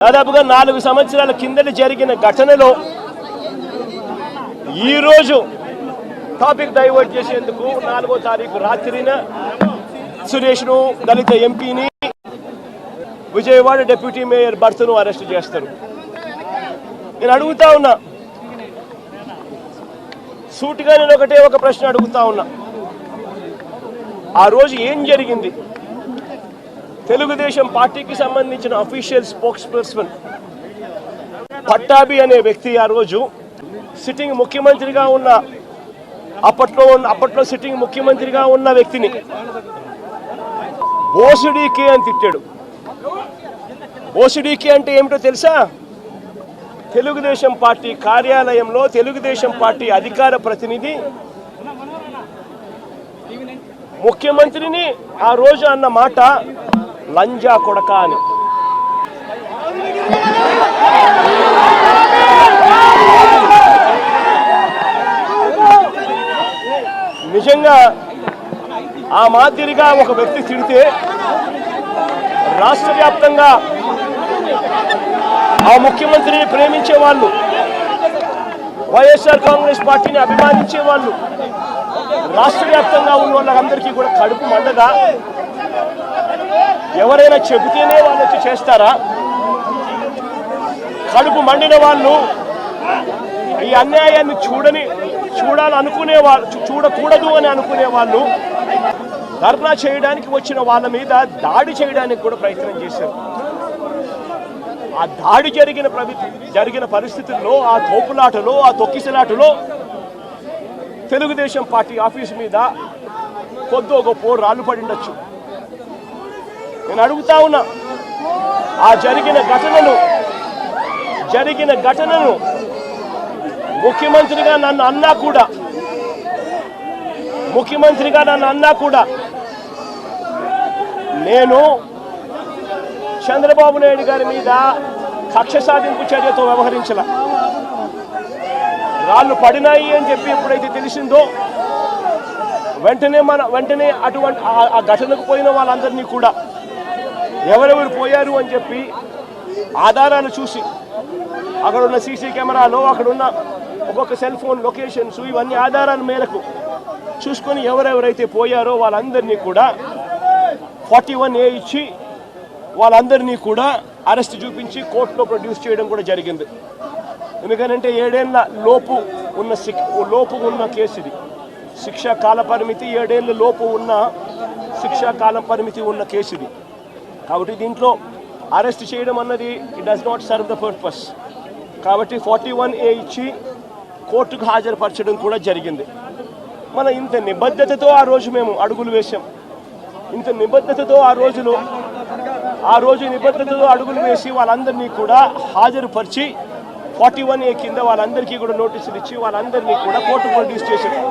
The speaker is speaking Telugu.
దాదాపుగా 4 సంవత్సరాల కిందట జరిగిన ఘటనలో ఈ రోజు టాపిక్ డైవర్ట్ చేసేందుకు 4వ తారీఖు రాత్రిన సురేష్ను దళిత ఎంపీని విజయవాడ డిప్యూటీ మేయర్ భర్తను అరెస్ట్ చేస్తారు. నేను అడుగుతా ఉన్నా, సూటిగా నేను ఒక ప్రశ్న అడుగుతా ఉన్నా, ఆ రోజు ఏం జరిగింది? తెలుగుదేశం పార్టీకి సంబంధించిన అఫీషియల్ స్పోక్స్ పర్సన్ పట్టాభి అనే వ్యక్తి ఆ రోజు సిట్టింగ్ ముఖ్యమంత్రిగా ఉన్న అప్పట్లో సిట్టింగ్ ముఖ్యమంత్రిగా ఉన్న వ్యక్తిని బోసుడీకే అని తిట్టాడు. బోసుడీకే అంటే ఏమిటో తెలుసా? తెలుగుదేశం పార్టీ కార్యాలయంలో తెలుగుదేశం పార్టీ అధికార ప్రతినిధి ముఖ్యమంత్రిని ఆ రోజు అన్న మాట లంజా కొడక అని. నిజంగా ఆ మాదిరిగా ఒక వ్యక్తి తిడితే రాష్ట్ర వ్యాప్తంగా ఆ ముఖ్యమంత్రిని ప్రేమించే వాళ్ళు, వైఎస్ఆర్ కాంగ్రెస్ పార్టీని అభిమానించే వాళ్ళు, రాష్ట్ర వ్యాప్తంగా ఉన్న వాళ్ళందరికీ కూడా కడుపు మండదా? ఎవరైనా చెబితేనే వాళ్ళు వచ్చి చేస్తారా? కడుపు మండిన వాళ్ళు, ఈ అన్యాయాన్ని చూడాలనుకునే వాళ్ళు, చూడకూడదు అని అనుకునే వాళ్ళు ధర్నా చేయడానికి వచ్చిన వాళ్ళ మీద దాడి చేయడానికి కూడా ప్రయత్నం చేశారు. ఆ దాడి జరిగిన పరిస్థితుల్లో, ఆ తోపులాటలో, ఆ తొక్కిసలాటలో తెలుగుదేశం పార్టీ ఆఫీసు మీద కొద్దో గొప్ప రాళ్ళు పడిండొచ్చు. నేను అడుగుతా ఉన్నా, ఆ జరిగిన ఘటనను ముఖ్యమంత్రిగా నన్ను అన్నా కూడా నేను చంద్రబాబు నాయుడు గారి మీద కక్ష సాధింపు చర్యతో వ్యవహరించాల. రాళ్ళు పడినాయి అని చెప్పి ఎప్పుడైతే తెలిసిందో వెంటనే అటువంటి ఆ ఘటనకు పోయిన వాళ్ళందరినీ కూడా ఎవరెవరు పోయారు అని చెప్పి ఆధారాలు చూసి, అక్కడ ఉన్న సీసీ కెమెరాలో, అక్కడున్న ఒక్కొక్క సెల్ ఫోన్ లొకేషన్స్, ఇవన్నీ ఆధారాల మేరకు చూసుకొని ఎవరెవరైతే పోయారో వాళ్ళందరినీ కూడా 41A ఇచ్చి వాళ్ళందరినీ కూడా అరెస్ట్ చూపించి కోర్టులో ప్రొడ్యూస్ చేయడం కూడా జరిగింది. ఎందుకనంటే 7 ఏళ్ల లోపు ఉన్న కేసు ఇది. శిక్షా కాల పరిమితి 7 ఏళ్ల లోపు ఉన్న శిక్షా కాల పరిమితి ఉన్న కేసు ఇది. కాబట్టి దీంట్లో అరెస్ట్ చేయడం అన్నది it does not serve the purpose. కాబట్టి 41A ఇచ్చి కోర్టుకు హాజరుపరచడం కూడా జరిగింది. మన ఇంత నిబద్ధతతో ఆ రోజు మేము అడుగులు వేసాం. ఇంత నిబద్ధతతో ఆ రోజు నిబద్ధతతో అడుగులు వేసి వాళ్ళందరినీ కూడా హాజరుపరిచి 41A కింద వాళ్ళందరికీ కూడా నోటీసులు ఇచ్చి వాళ్ళందరినీ కూడా కోర్టు ప్రొడ్యూస్ చేశారు.